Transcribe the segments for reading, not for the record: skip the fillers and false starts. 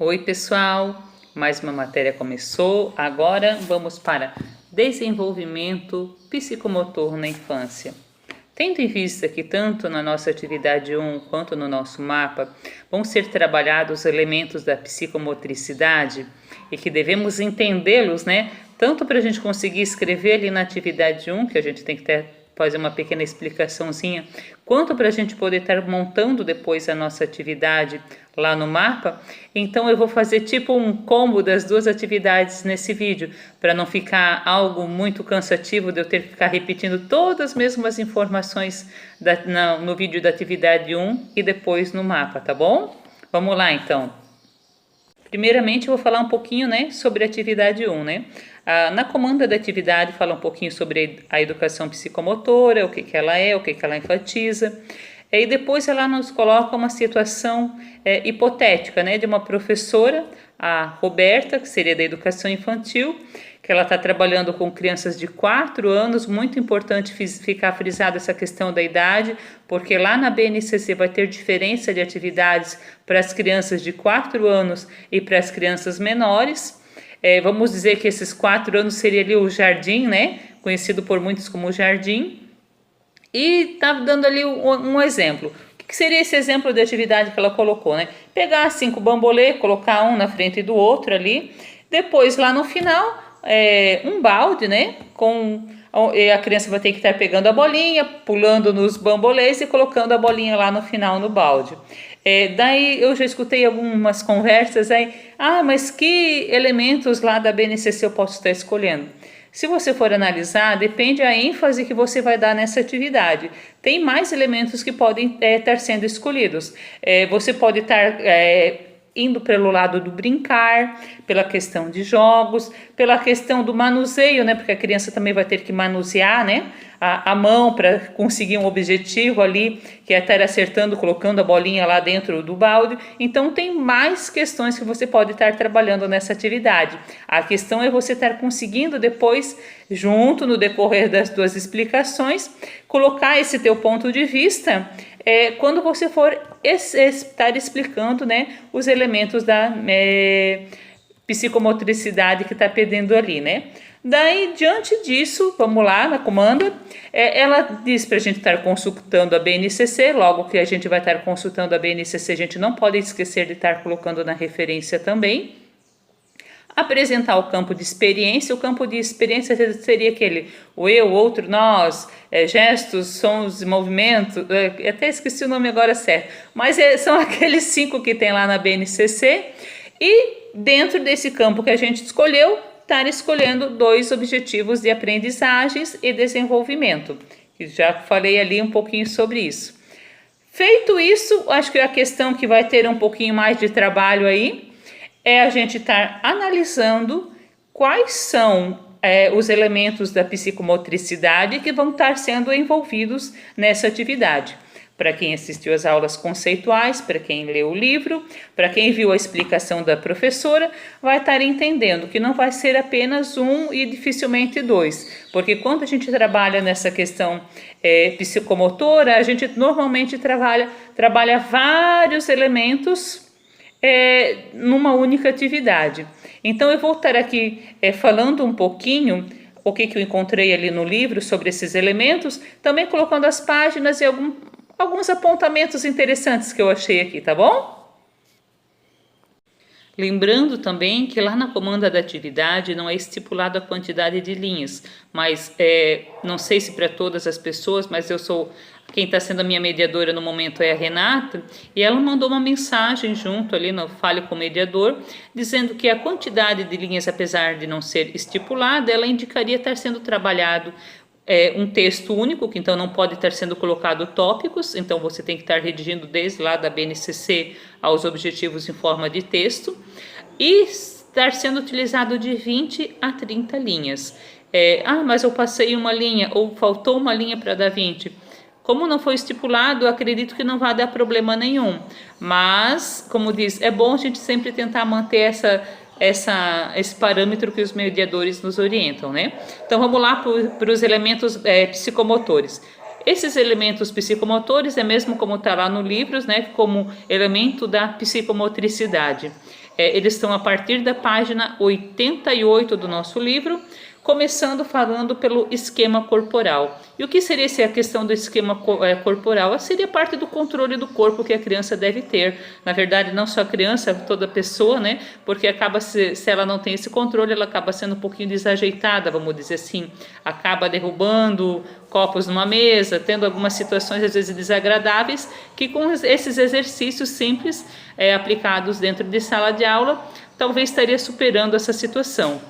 Oi, pessoal! Mais uma matéria começou. Agora vamos para desenvolvimento psicomotor na infância. Tendo em vista que tanto na nossa atividade 1 quanto no nosso mapa vão ser trabalhados elementos da psicomotricidade e que devemos entendê-los, Tanto para a gente conseguir escrever ali na atividade 1, que a gente tem que fazer uma pequena explicaçãozinha, quanto para a gente poder estar montando depois a nossa atividade lá no mapa. Então eu vou fazer tipo um combo das duas atividades nesse vídeo, para não ficar algo muito cansativo de eu ter que ficar repetindo todas as mesmas informações no vídeo da atividade 1 e depois no mapa, tá bom? Vamos lá então. Primeiramente eu vou falar um pouquinho, sobre a atividade 1, Na comanda da atividade fala um pouquinho sobre a educação psicomotora, o que ela é, o que ela enfatiza. E depois ela nos coloca uma situação hipotética, de uma professora, a Roberta, que seria da educação infantil, que ela está trabalhando com crianças de 4 anos, muito importante ficar frisado essa questão da idade, porque lá na BNCC vai ter diferença de atividades para as crianças de 4 anos e para as crianças menores. Vamos dizer que esses 4 anos seria ali o jardim, conhecido por muitos como jardim. E está dando ali um exemplo. O que seria esse exemplo de atividade que ela colocou, Pegar 5 bambolê, colocar um na frente do outro ali. Depois, lá no final, um balde, a criança vai ter que estar pegando a bolinha, pulando nos bambolês e colocando a bolinha lá no final no balde. Daí eu já escutei algumas conversas aí, mas que elementos lá da BNCC eu posso estar escolhendo? Se você for analisar, depende da ênfase que você vai dar nessa atividade. Tem mais elementos que podem estar sendo escolhidos. Você pode estar indo pelo lado do brincar, pela questão de jogos, pela questão do manuseio, porque a criança também vai ter que manusear, a mão para conseguir um objetivo ali, que é estar acertando, colocando a bolinha lá dentro do balde. Então tem mais questões que você pode estar trabalhando nessa atividade. A questão é você estar conseguindo depois, junto no decorrer das duas explicações, colocar esse teu ponto de vista quando você for estar explicando os elementos da psicomotricidade que está perdendo ali, Daí, diante disso, vamos lá na comanda, ela diz para a gente estar consultando a BNCC, logo que a gente vai estar consultando a BNCC, a gente não pode esquecer de estar colocando na referência também. Apresentar o campo de experiência. O campo de experiência seria aquele, o eu, o outro, nós, gestos, sons, movimentos, até esqueci o nome agora certo, mas são aqueles 5 que tem lá na BNCC, e dentro desse campo que a gente escolheu, estar escolhendo 2 objetivos de aprendizagens e desenvolvimento. Já falei ali um pouquinho sobre isso. Feito isso, acho que a questão que vai ter um pouquinho mais de trabalho aí é a gente estar analisando quais são os elementos da psicomotricidade que vão estar sendo envolvidos nessa atividade. Para quem assistiu às aulas conceituais, para quem leu o livro, para quem viu a explicação da professora, vai estar entendendo que não vai ser apenas 1 e dificilmente 2, porque quando a gente trabalha nessa questão psicomotora, a gente normalmente trabalha vários elementos numa única atividade. Então eu vou estar aqui falando um pouquinho o que eu encontrei ali no livro sobre esses elementos, também colocando as páginas e alguns apontamentos interessantes que eu achei aqui, tá bom? Lembrando também que lá na comanda da atividade não é estipulado a quantidade de linhas, mas não sei se para todas as pessoas, mas quem está sendo a minha mediadora no momento é a Renata, e ela mandou uma mensagem junto ali no Fale com o Mediador, dizendo que a quantidade de linhas, apesar de não ser estipulada, ela indicaria estar sendo trabalhado um texto único, que então não pode estar sendo colocado tópicos, então você tem que estar redigindo desde lá da BNCC aos objetivos em forma de texto, e estar sendo utilizado de 20 a 30 linhas. Mas eu passei uma linha, ou faltou uma linha para dar 20. Como não foi estipulado, eu acredito que não vai dar problema nenhum, mas, como diz, é bom a gente sempre tentar manter esse parâmetro que os mediadores nos orientam, Então vamos lá para os elementos psicomotores. Esses elementos psicomotores é mesmo como está lá no livro, como elemento da psicomotricidade. Eles estão a partir da página 88 do nosso livro, começando falando pelo esquema corporal. E o que seria a questão do esquema corporal? Seria parte do controle do corpo que a criança deve ter. Na verdade, não só a criança, toda pessoa, né? Porque acaba, se ela não tem esse controle, ela acaba sendo um pouquinho desajeitada, vamos dizer assim. Acaba derrubando copos numa mesa, tendo algumas situações às vezes desagradáveis, que com esses exercícios simples aplicados dentro de sala de aula, talvez estaria superando essa situação.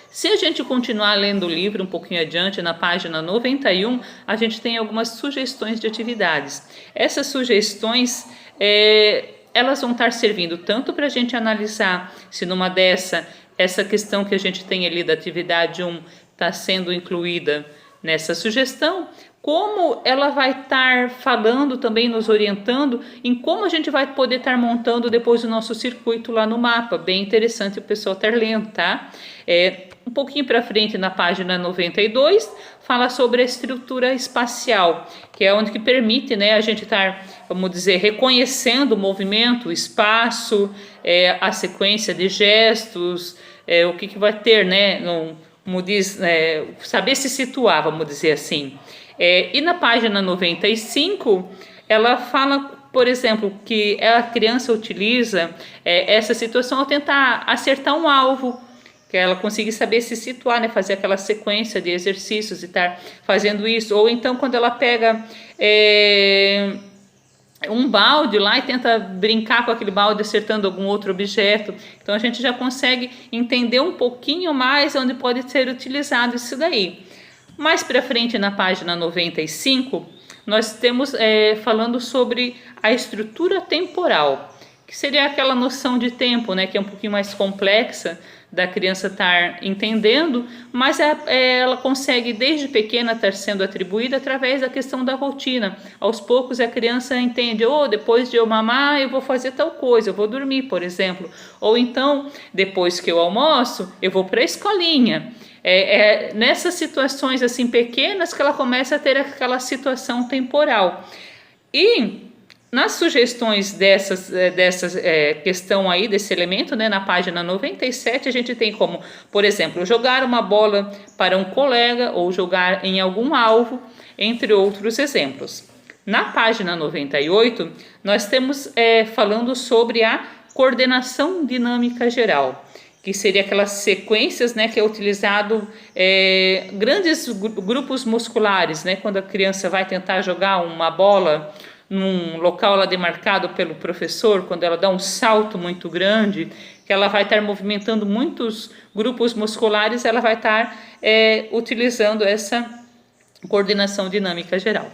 Se a gente continuar lendo o livro um pouquinho adiante, na página 91, a gente tem algumas sugestões de atividades. Essas sugestões, elas vão estar servindo tanto para a gente analisar se numa essa questão que a gente tem ali da atividade 1 está sendo incluída nessa sugestão, como ela vai estar falando também, nos orientando em como a gente vai poder estar montando depois o nosso circuito lá no mapa. Bem interessante o pessoal estar lendo, tá? Um pouquinho para frente, na página 92, fala sobre a estrutura espacial, que é onde que permite, né, a gente estar, vamos dizer, reconhecendo o movimento, o espaço, a sequência de gestos, o que vai ter, né, como diz, saber se situar, vamos dizer assim. E na página 95, ela fala, por exemplo, que a criança utiliza essa situação ao tentar acertar um alvo, que ela consiga saber se situar, né, fazer aquela sequência de exercícios e estar fazendo isso. Ou então quando ela pega um balde lá e tenta brincar com aquele balde acertando algum outro objeto. Então a gente já consegue entender um pouquinho mais onde pode ser utilizado isso daí. Mais para frente, na página 95, nós temos falando sobre a estrutura temporal, que seria aquela noção de tempo, né, que é um pouquinho mais complexa da criança estar entendendo, mas ela consegue desde pequena estar sendo atribuída através da questão da rotina. Aos poucos a criança entende, depois de eu mamar eu vou fazer tal coisa, eu vou dormir, por exemplo, ou então depois que eu almoço eu vou para a escolinha. Nessas situações assim pequenas que ela começa a ter aquela situação temporal. E nas sugestões dessa questão aí, desse elemento, né, na página 97, a gente tem como, por exemplo, jogar uma bola para um colega ou jogar em algum alvo, entre outros exemplos. Na página 98, nós temos falando sobre a coordenação dinâmica geral, que seria aquelas sequências, né, que é utilizado grandes grupos musculares, né, quando a criança vai tentar jogar uma bola num local lá demarcado pelo professor, quando ela dá um salto muito grande, que ela vai estar movimentando muitos grupos musculares, ela vai estar utilizando essa coordenação dinâmica geral.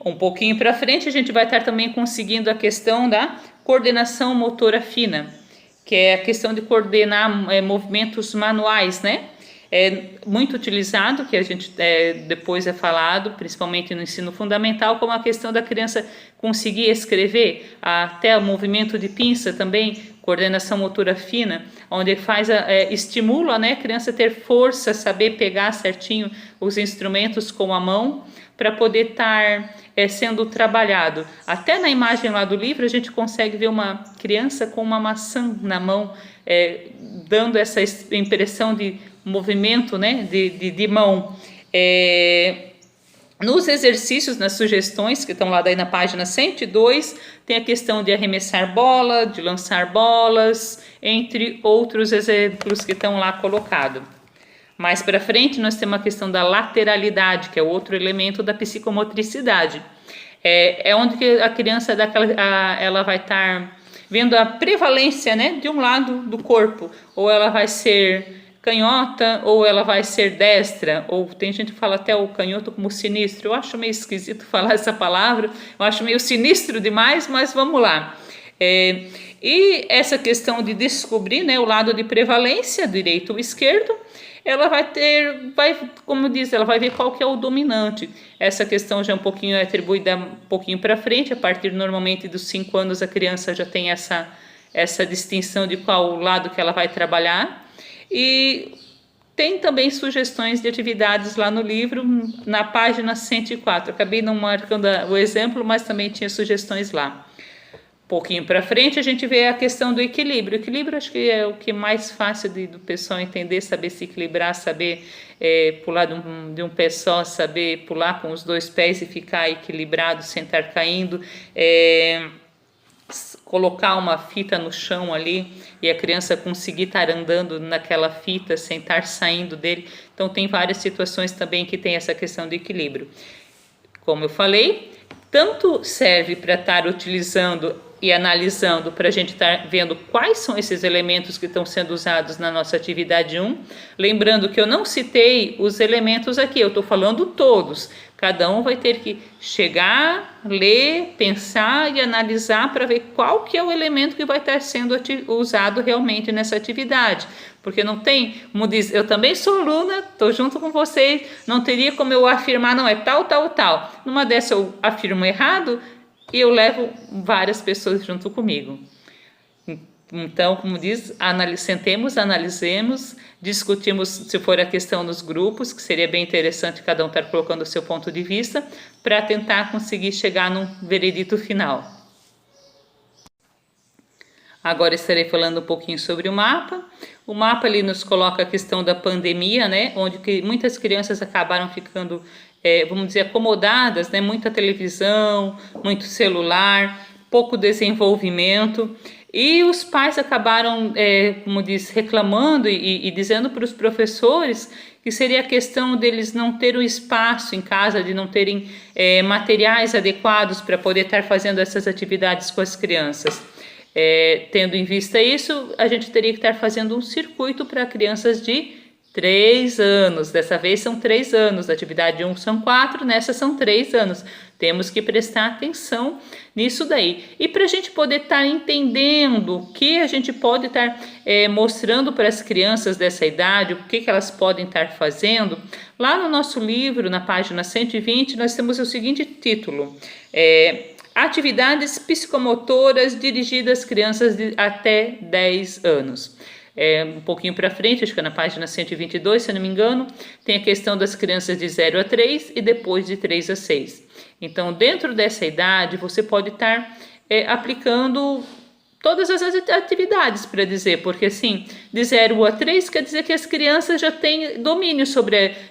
Um pouquinho para frente a gente vai estar também conseguindo a questão da coordenação motora fina, que é a questão de coordenar movimentos manuais, né? Muito utilizado, que a gente depois falado, principalmente no ensino fundamental, como a questão da criança conseguir escrever, até o movimento de pinça também, coordenação motora fina, onde estimula, né, a criança ter força, saber pegar certinho os instrumentos com a mão, para poder estar sendo trabalhado. Até na imagem lá do livro a gente consegue ver uma criança com uma maçã na mão, dando essa impressão de movimento, né, de mão. Nos exercícios, nas sugestões que estão lá daí na página 102, tem a questão de arremessar bola, de lançar bolas, entre outros exemplos que estão lá colocados. Mais para frente nós temos a questão da lateralidade, que é outro elemento da psicomotricidade. Onde que a criança ela vai estar vendo a prevalência, né, de um lado do corpo, ou ela vai ser canhota, ou ela vai ser destra, ou tem gente que fala até o canhoto como sinistro. Eu acho meio esquisito falar essa palavra, eu acho meio sinistro demais, mas vamos lá. E essa questão de descobrir, né, o lado de prevalência, direito ou esquerdo, ela como diz, ela vai ver qual que é o dominante. Essa questão já é um pouquinho atribuída um pouquinho para frente, a partir normalmente dos 5 anos a criança já tem essa distinção de qual lado que ela vai trabalhar. E tem também sugestões de atividades lá no livro, na página 104. Acabei não marcando o exemplo, mas também tinha sugestões lá. pouquinho para frente a gente vê a questão do equilíbrio. O equilíbrio acho que é o que é mais fácil do pessoal entender, saber se equilibrar, saber pular de um pé só, saber pular com os dois pés e ficar equilibrado sem estar caindo, colocar uma fita no chão ali e a criança conseguir estar andando naquela fita sem estar saindo dele. Então tem várias situações também que tem essa questão de equilíbrio. Como eu falei, tanto serve para estar utilizando e analisando para a gente estar vendo quais são esses elementos que estão sendo usados na nossa atividade 1. Lembrando que eu não citei os elementos aqui, eu estou falando todos. Cada um vai ter que chegar, ler, pensar e analisar para ver qual que é o elemento que vai estar sendo usado realmente nessa atividade. Porque não tem, como diz, eu também sou aluna, estou junto com vocês, não teria como eu afirmar, não, é tal, tal, tal. Numa dessa eu afirmo errado e eu levo várias pessoas junto comigo. Então, como diz, sentemos, analisemos, discutimos se for a questão nos grupos, que seria bem interessante cada um estar colocando o seu ponto de vista, para tentar conseguir chegar num veredito final. Agora estarei falando um pouquinho sobre o mapa. O mapa ali nos coloca a questão da pandemia, né? Onde que muitas crianças acabaram ficando, vamos dizer, acomodadas, né? Muita televisão, muito celular, pouco desenvolvimento. E os pais acabaram, como diz, reclamando e dizendo para os professores que seria a questão deles não terem espaço em casa, de não terem materiais adequados para poder estar fazendo essas atividades com as crianças. Tendo em vista isso, a gente teria que estar fazendo um circuito para crianças de 3 anos. Dessa vez são 3 anos, da atividade 1 são 4, nessa são 3 anos. Temos que prestar atenção nisso daí. E para a gente poder estar entendendo o que a gente pode estar mostrando para as crianças dessa idade, o que elas podem estar fazendo, lá no nosso livro, na página 120, nós temos o seguinte título: Atividades psicomotoras dirigidas às crianças de até 10 anos. Um pouquinho para frente, acho que é na página 122, se eu não me engano, tem a questão das crianças de 0 a 3 e depois de 3 a 6. Então, dentro dessa idade, você pode estar aplicando todas as atividades, para dizer, porque assim, de 0 a 3 quer dizer que as crianças já têm domínio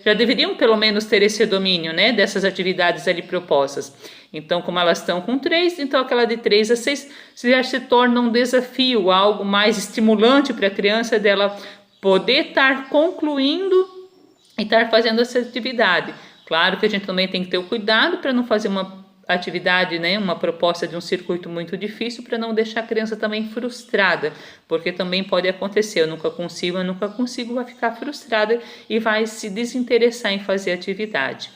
já deveriam pelo menos ter esse domínio, né, dessas atividades ali propostas. Então, como elas estão com 3, então aquela de 3 a 6 já se torna um desafio, algo mais estimulante para a criança dela poder estar concluindo e estar fazendo essa atividade. Claro que a gente também tem que ter o cuidado para não fazer uma atividade, né, uma proposta de um circuito muito difícil, para não deixar a criança também frustrada, porque também pode acontecer, eu nunca consigo, vai ficar frustrada e vai se desinteressar em fazer a atividade.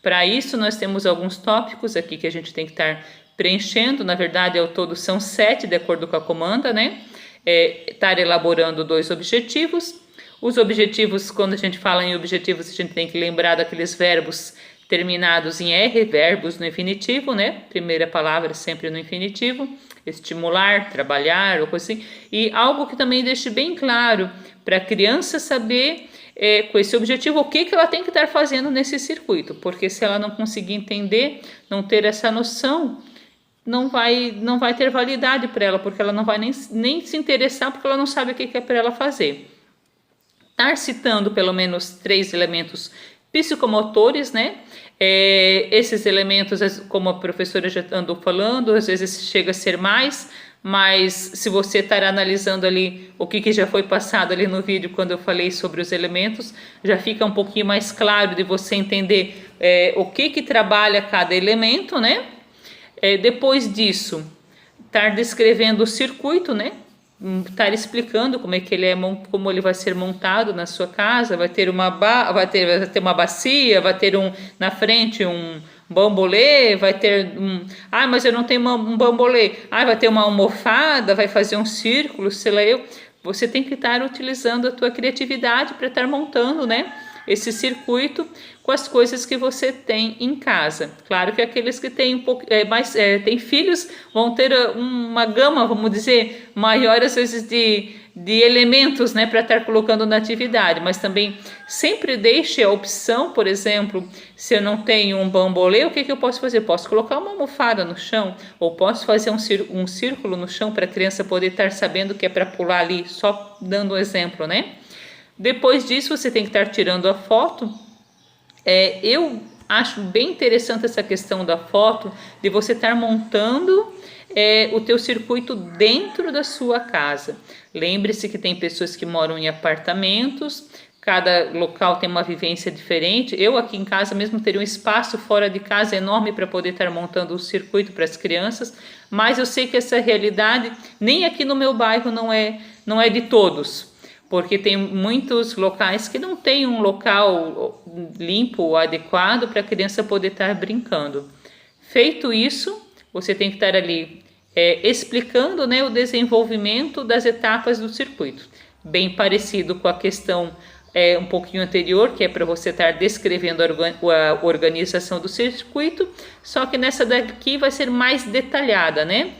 Para isso, nós temos alguns tópicos aqui que a gente tem que estar preenchendo. Na verdade, ao todo são 7, de acordo com a comanda, né? Estar elaborando 2 objetivos. Os objetivos, quando a gente fala em objetivos, a gente tem que lembrar daqueles verbos terminados em R, verbos no infinitivo, né? Primeira palavra sempre no infinitivo. Estimular, trabalhar, ou coisa assim. E algo que também deixe bem claro para a criança saber, com esse objetivo, o que ela tem que estar fazendo nesse circuito, porque se ela não conseguir entender, não ter essa noção, não vai ter validade para ela, porque ela não vai nem se interessar, porque ela não sabe o que é para ela fazer. Estar citando pelo menos 3 elementos psicomotores, né? Esses elementos, como a professora já andou falando, às vezes chega a ser mais, mas se você estar analisando ali o que já foi passado ali no vídeo quando eu falei sobre os elementos, já fica um pouquinho mais claro de você entender o que trabalha cada elemento, né? Depois disso, estar descrevendo o circuito, né? Estar explicando como é que como ele vai ser montado na sua casa. Vai ter uma bacia, vai ter na frente um bambolê, vai ter mas eu não tenho um bambolê. Vai ter uma almofada, vai fazer um círculo, sei lá eu. Você tem que estar utilizando a tua criatividade para estar montando, né? esse circuito com as coisas que você tem em casa. Claro que aqueles que têm têm filhos vão ter uma gama, vamos dizer, maior às vezes de elementos, né, para estar colocando na atividade, mas também sempre deixe a opção, por exemplo, se eu não tenho um bambolê, o que eu posso fazer? Posso colocar uma almofada no chão, ou posso fazer um círculo no chão para a criança poder estar sabendo que é para pular ali, só dando um exemplo, né? Depois disso, você tem que estar tirando a foto. Eu acho bem interessante essa questão da foto, de você estar montando o teu circuito dentro da sua casa. Lembre-se que tem pessoas que moram em apartamentos, cada local tem uma vivência diferente. Eu aqui em casa mesmo teria um espaço fora de casa enorme para poder estar montando o circuito para as crianças, mas eu sei que essa realidade nem aqui no meu bairro não é de todos, porque tem muitos locais que não tem um local limpo ou adequado para a criança poder estar brincando. Feito isso, você tem que estar ali explicando, né, o desenvolvimento das etapas do circuito. Bem parecido com a questão um pouquinho anterior, que é para você estar descrevendo a organização do circuito, só que nessa daqui vai ser mais detalhada, né?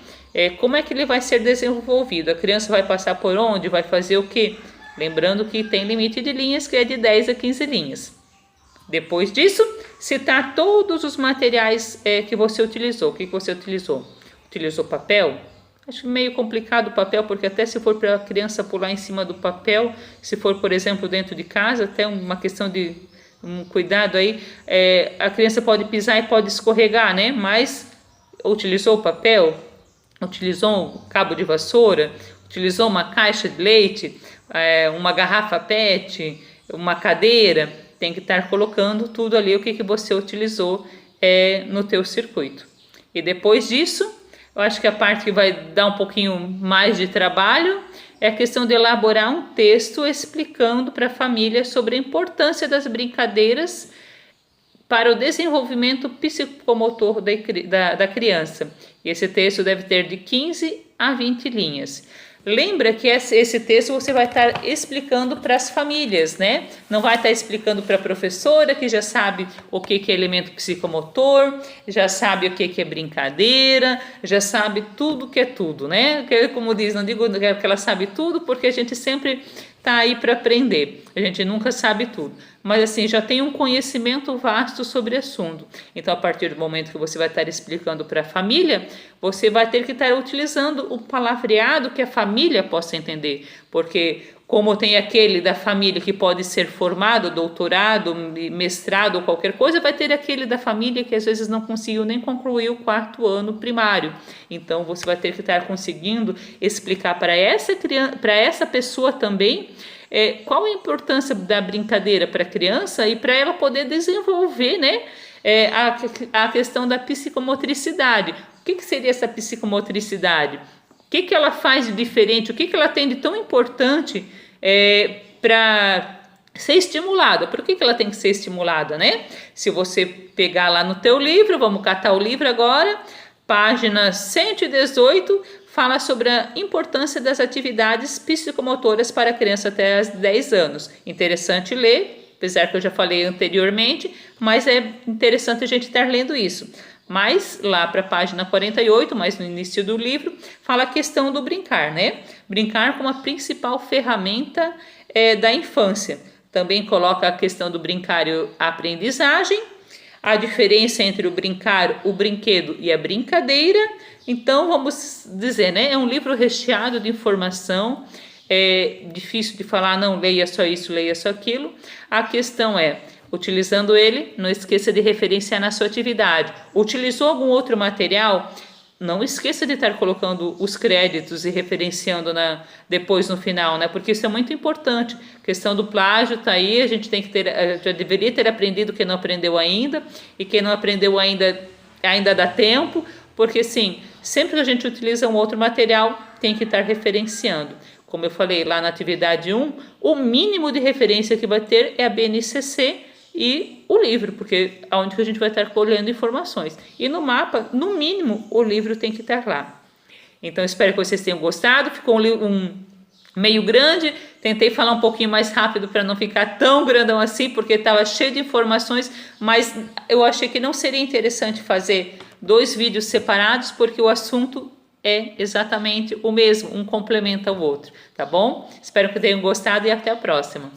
Como é que ele vai ser desenvolvido? A criança vai passar por onde? Vai fazer o quê? Lembrando que tem limite de linhas, que é de 10 a 15 linhas. Depois disso, citar todos os materiais que você utilizou. O que você utilizou? Utilizou papel? Acho meio complicado o papel, porque até se for para a criança pular em cima do papel, se for, por exemplo, dentro de casa, até uma questão de cuidado aí, a criança pode pisar e pode escorregar, né? Mas utilizou o papel? Utilizou um cabo de vassoura? Utilizou uma caixa de leite? Uma garrafa PET? Uma cadeira? Tem que estar colocando tudo ali, o que você utilizou no teu circuito. E depois disso, eu acho que a parte que vai dar um pouquinho mais de trabalho é a questão de elaborar um texto explicando para a família sobre a importância das brincadeiras para o desenvolvimento psicomotor da criança. E esse texto deve ter de 15 a 20 linhas. Lembra que esse texto você vai estar explicando para as famílias, né? Não vai estar explicando para a professora, que já sabe o que é elemento psicomotor, já sabe o que é brincadeira, já sabe tudo que é tudo, né? Como diz, não digo que ela sabe tudo, porque a gente sempre está aí para aprender, a gente nunca sabe tudo, mas assim, já tem um conhecimento vasto sobre o assunto. Então, a partir do momento que você vai estar explicando para a família, você vai ter que estar utilizando o palavreado que a família possa entender, porque como tem aquele da família que pode ser formado, doutorado, mestrado ou qualquer coisa, vai ter aquele da família que às vezes não conseguiu nem concluir o 4º ano primário. Então, você vai ter que estar conseguindo explicar para essa pessoa também qual a importância da brincadeira para a criança e para ela poder desenvolver, né, a questão da psicomotricidade. O que seria essa psicomotricidade? O que ela faz de diferente? O que ela tem de tão importante para ser estimulada? Por que ela tem que ser estimulada, né? Se você pegar lá no teu livro, vamos catar o livro agora, página 118, fala sobre a importância das atividades psicomotoras para a criança até os 10 anos. Interessante ler, apesar que eu já falei anteriormente, mas é interessante a gente estar lendo isso. Mas lá para a página 48, mais no início do livro, fala a questão do brincar, né? Brincar como a principal ferramenta da infância. Também coloca a questão do brincar e a aprendizagem, a diferença entre o brincar, o brinquedo e a brincadeira. Então, vamos dizer, né? É um livro recheado de informação, é difícil de falar, não, leia só isso, leia só aquilo. A questão é, utilizando ele, não esqueça de referenciar na sua atividade. Utilizou algum outro material? Não esqueça de estar colocando os créditos e referenciando depois no final, né? Porque isso é muito importante. A questão do plágio está aí, a gente tem que já deveria ter aprendido quem não aprendeu ainda, e quem não aprendeu ainda dá tempo, porque sim, sempre que a gente utiliza um outro material, tem que estar referenciando. Como eu falei lá na atividade 1, o mínimo de referência que vai ter é a BNCC e o livro, porque é onde a gente vai estar colhendo informações. E no mapa, no mínimo, o livro tem que estar lá. Então, espero que vocês tenham gostado. Ficou meio grande, tentei falar um pouquinho mais rápido para não ficar tão grandão assim, porque estava cheio de informações, mas eu achei que não seria interessante fazer 2 vídeos separados, porque o assunto é exatamente o mesmo, um complementa o outro, tá bom? Espero que tenham gostado e até a próxima.